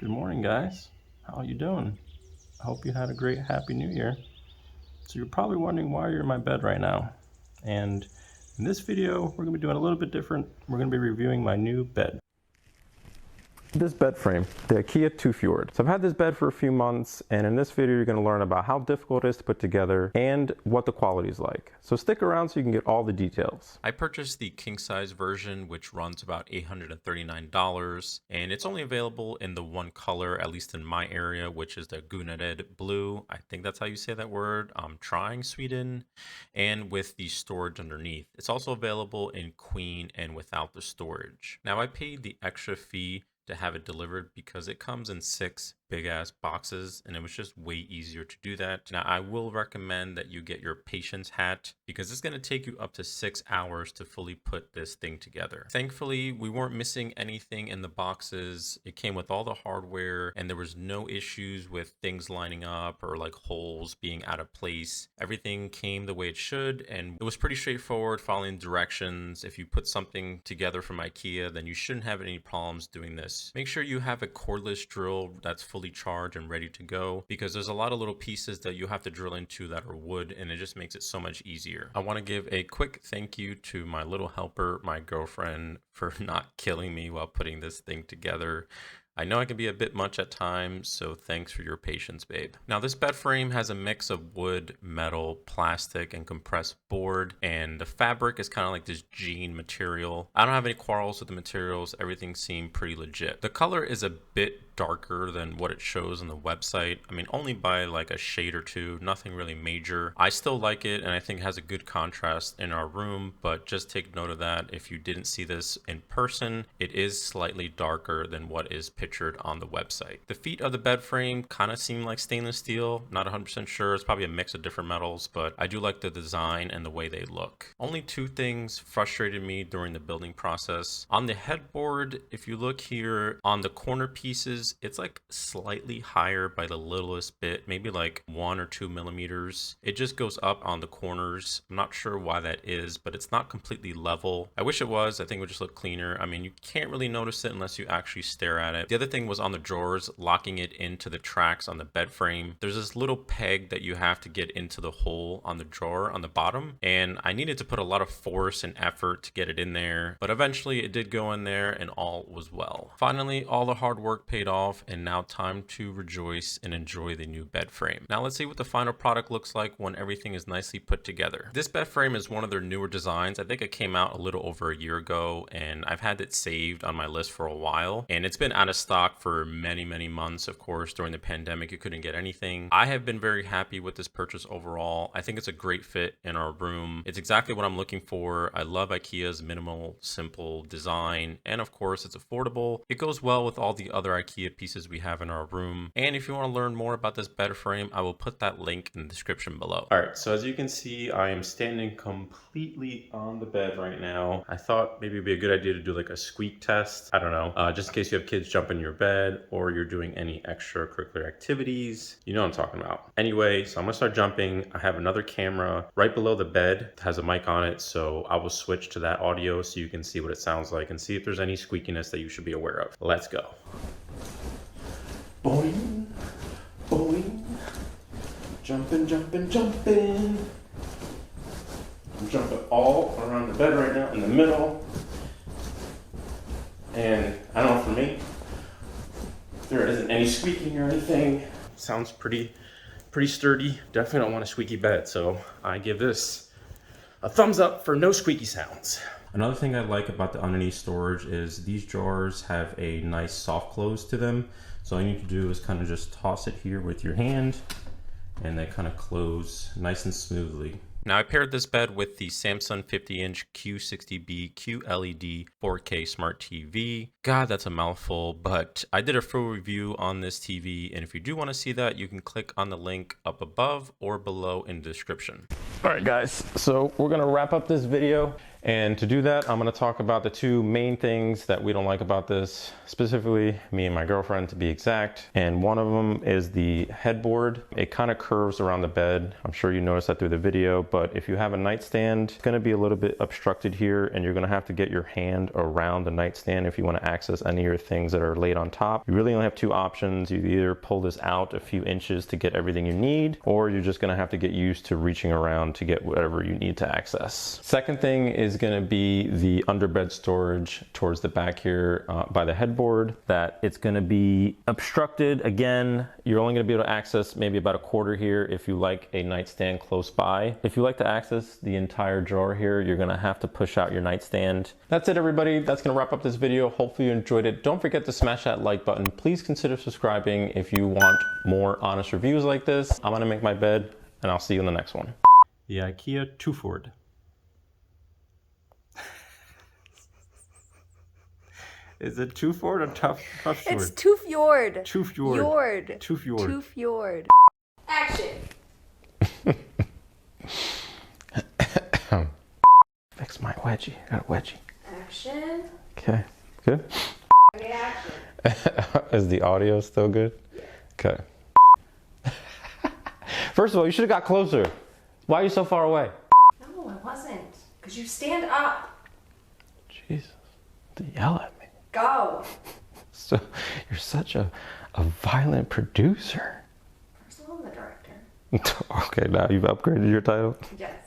Good morning, guys. How you doing? I hope you had a great Happy New Year. So you're probably wondering why you're in my bed right now. And in this video, we're going to be doing a little bit different. We're going to be reviewing my new bed. This bed frame, the Ikea TUFJORD. So I've had this bed for a few months, and in this video you're going to learn about how difficult it is to put together and what the quality is like. So stick around so you can get all the details. I purchased the king size version, which runs about $839, and it's only available in the one color, at least in my area, which is the Gunnared blue. I think that's how you say that word. I'm trying Sweden, and with the storage underneath. It's also available in queen and without the storage. Now I paid the extra fee to have it delivered because it comes in 6 big ass boxes and it was just way easier to do that. Now I will recommend that you get your patience hat because it's going to take you up to 6 hours to fully put this thing together. Thankfully, we weren't missing anything in the boxes. It came with all the hardware and there was no issues with things lining up or like holes being out of place. Everything came the way it should and it was pretty straightforward following directions. If you put something together from IKEA, then you shouldn't have any problems doing this. Make sure you have a cordless drill that's fully charged and ready to go because there's a lot of little pieces that you have to drill into that are wood and it just makes it so much easier. I want to give a quick thank you to my little helper, my girlfriend, for not killing me while putting this thing together. I know I can be a bit much at times, so thanks for your patience, babe. Now, this bed frame has a mix of wood, metal, plastic, and compressed board, and the fabric is kind of like this jean material. I don't have any quarrels with the materials. Everything seemed pretty legit. The color is a bit darker than what it shows on the website. I mean, only by like a shade or two, nothing really major. I still like it, and I think it has a good contrast in our room, but just take note of that. If you didn't see this in person, it is slightly darker than what is pictured on the website. The feet of the bed frame kind of seem like stainless steel. Not 100% sure. It's probably a mix of different metals, but I do like the design and the way they look. Only 2 things frustrated me during the building process. On the headboard, if you look here on the corner pieces, it's like slightly higher by the littlest bit, maybe like 1 or 2 millimeters. It just goes up on the corners. I'm not sure why that is, but it's not completely level. I wish it was. I think it would just look cleaner. I mean, you can't really notice it unless you actually stare at it. The other thing was on the drawers, locking it into the tracks on the bed frame. There's this little peg that you have to get into the hole on the drawer on the bottom, and I needed to put a lot of force and effort to get it in there, but eventually it did go in there and all was well. Finally, all the hard work paid off, and now time to rejoice and enjoy the new bed frame. Now let's see what the final product looks like when everything is nicely put together. This bed frame is one of their newer designs. I think it came out a little over a year ago, and I've had it saved on my list for a while, and it's been out of stock for many months. Of course, during the pandemic you couldn't get anything. I have been very happy with this purchase overall. I think it's a great fit in our room. It's exactly what I'm looking for. I love IKEA's minimal, simple design, and of course it's affordable. It goes well with all the other IKEA pieces we have in our room. And if you want to learn more about this bed frame, I will put that link in the description below. All right, so as you can see, I am standing completely on the bed right now. I thought maybe it'd be a good idea to do like a squeak test. I don't know, just in case you have kids jump in your bed or you're doing any extracurricular activities. You know what I'm talking about. Anyway, so I'm gonna start jumping. I have another camera right below the bed. It has a mic on it, so I will switch to that audio so you can see what it sounds like and see if there's any squeakiness that you should be aware of. Let's go. Boing, boing, jumping, jumping, jumping. I'm jumping all around the bed right now in the middle. And I don't know, for me, there isn't any squeaking or anything. Sounds pretty sturdy. Definitely don't want a squeaky bed, so I give this a thumbs up for no squeaky sounds. Another thing I like about the underneath storage is these drawers have a nice soft close to them. So all you need to do is kind of just toss it here with your hand and they kind of close nice and smoothly. Now I paired this bed with the Samsung 50-inch Q60B QLED 4K Smart TV. God, that's a mouthful, but I did a full review on this TV, and if you do want to see that, you can click on the link up above or below in the description. All right, guys, so we're gonna wrap up this video, And to do that, I'm gonna talk about the two main things that we don't like about this, specifically me and my girlfriend to be exact. And one of them is the headboard. It kind of curves around the bed. I'm sure you noticed that through the video, but if you have a nightstand, it's gonna be a little bit obstructed here, and you're gonna have to get your hand around the nightstand if you wanna access any of your things that are laid on top. You really only have two options. You either pull this out a few inches to get everything you need, or you're just gonna have to get used to reaching around to get whatever you need to access. Second thing is going to be the underbed storage towards the back here by the headboard, that it's going to be obstructed. Again, you're only going to be able to access maybe about a quarter here if you like a nightstand close by. If you like to access the entire drawer here, you're going to have to push out your nightstand. That's it, everybody. That's going to wrap up this video. Hopefully you enjoyed it. Don't forget to smash that like button. Please consider subscribing if you want more honest reviews like this. I'm going to make my bed, and I'll see you in the next one. The Ikea TUFJORD. Is it TUFJORD or TUFJORD? It's TUFJORD. TUFJORD. TUFJORD. TUFJORD. Action. Fix my wedgie. Got a wedgie. Action. Okay. Good? Okay, action. Is the audio still good? Okay. First of all, you should have got closer. Why are you so far away? No, I wasn't. Because you stand up. Jesus. To yell at me. Go. So, you're such a violent producer. First of all, I'm the director. Okay, now you've upgraded your title? Yes.